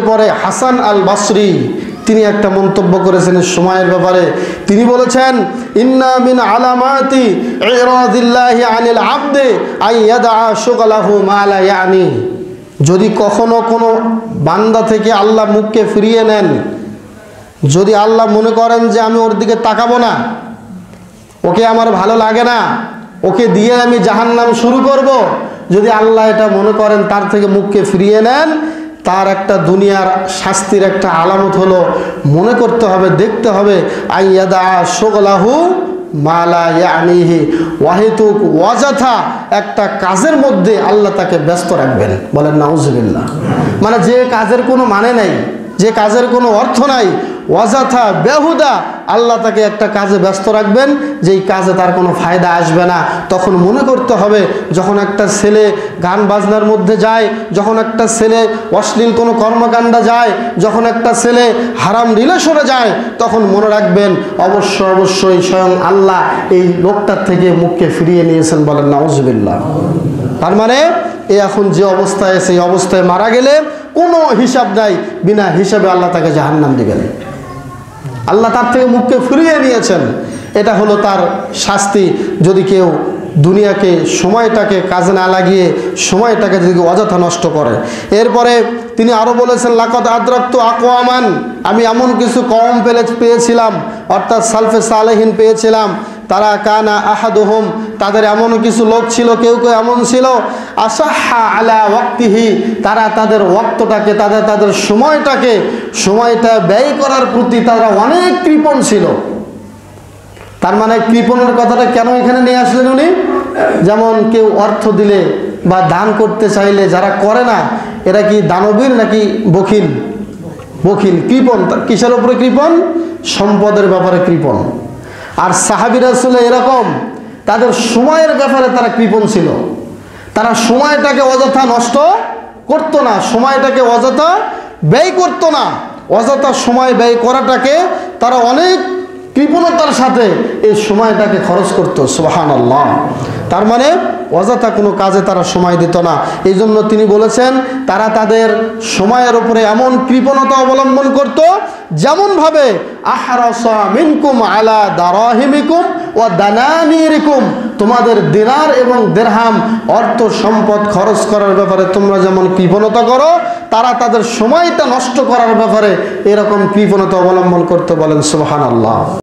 পরে হাসান আল বসরি তিনি একটা মন্তব্য করেছেন সময়ের ব্যাপারে। তিনি বলেছেন, ইন্না মিন আলামাতি ইরাদিল্লাহি আনিল আবদি আই ইয়াদা শুগলাহু মা লা ইয়ানি। যদি কখনো কোনো বান্দা থেকে আল্লাহ মুখকে ফিরিয়ে নেন, যদি আল্লাহ মনে করেন যে আমি ওর দিকে তাকাবো না, ওকে আমার ভালো লাগে না, ওকে দিয়ে আমি জাহান্নাম শুরু করব, যদি আল্লাহ এটা মনে করেন তার থেকে মুখকে ফিরিয়ে নেন, তার একটা দুনিয়ার শাস্তির একটা আলামত হলো মনে করতে হবে, দেখতে হবে আইয়াদা শুগলাহু মা লা ইয়ানিহি, ওয়াহিতুক ওয়াজাথা একটা কাজের মধ্যে আল্লাহ তাকে ব্যস্ত রাখবেন। বলেন নাউজুবিল্লাহ। মানে যে কাজের কোনো মানে নাই, যে কাজের কোনো অর্থ নাই, ওয়াজাথা বেহুদা, আল্লাহ তাকে একটা কাজে ব্যস্ত রাখবেন যেই কাজে তার কোনো ফায়দা আসবে না। তখন মনে করতে হবে, যখন একটা ছেলে গান বাজনার মধ্যে যায়, যখন একটা ছেলে অশ্লীল কোনো কর্মকাণ্ডে যায়, যখন একটা ছেলে হারাম রিলেশনে যায়, তখন মনে রাখবেন অবশ্যই স্বয়ং আল্লাহ এই লোকটার থেকে মুখকে ফিরিয়ে নিয়েছেন। বলেন নাউজুবিল্লাহ। তার মানে এ এখন যে অবস্থায়, সেই অবস্থায় মারা গেলে কোনো হিসাব নাই, বিনা হিসাবে আল্লাহ তাকে জাহান্নাম দিবেন। আল্লাহ তার থেকে মুখকে ফিরিয়ে নিয়েছেন, এটা হলো তার শাস্তি। যদি কেউ দুনিয়াকে সময়টাকে কাজে না লাগিয়ে সময়টাকে যদি অযথা নষ্ট করে। এরপরে তিনি আরও বলেছেন, লাকাদ আদরাকতু আকওয়ামান, আমি এমন কিছু কওম পেয়েছিলাম, অর্থাৎ সালফে সালেহিন পেয়েছিলাম, তারা কানা আহাদুহুম, তাদের এমন কিছু লোক ছিল, কেউ কেউ এমন ছিল, আসাহা আলা ওয়াক্তিহি, তারা তাদের ওয়াক্তটাকে, তাদের সময়টা ব্যয় করার প্রতি তারা অনেক কৃপণ ছিল। তার মানে কৃপণের কথাটা কেন এখানে নিয়ে আসলেন উনি? যেমন কেউ অর্থ দিলে বা দান করতে চাইলে যারা করে না, এরা কি দানবীর নাকি বখিল? বখিল, কৃপণ। কিসের উপরে কৃপণ? সম্পদের ব্যাপারে কৃপণ। আর সাহাবীরা ছিল এরকম, তাদের সময়ের ব্যাপারে তারা কৃপণ ছিল। তারা সময়টাকে অযথা নষ্ট করতো না, সময়টাকে অযথা ব্যয় করতো না। অযথা সময় ব্যয় করাটাকে তারা অনেক কৃপণতার সাথে এই সময়টাকে খরচ করতো। সুবহানাল্লাহ। তার মানে অযথা কোনো কাজে তারা সময় দিত না। এই জন্য তিনি বলেছেন, তারা তাদের সময়ের উপরে এমন কৃপণতা অবলম্বন করত, যেমনভাবে আহরাসা মিনকুম আলা দারাহিমিকুম ওয়া দানানিরিকুম, তোমাদের দিনার এবং দিরহাম অর্থ সম্পদ খরচ করার ব্যাপারে তোমরা যেমন কৃপণতা করো, তারা তাদের সময়টা নষ্ট করার ব্যাপারে এরকম কৃপণতা অবলম্বন করতে। বলেন সুবহানাল্লাহ।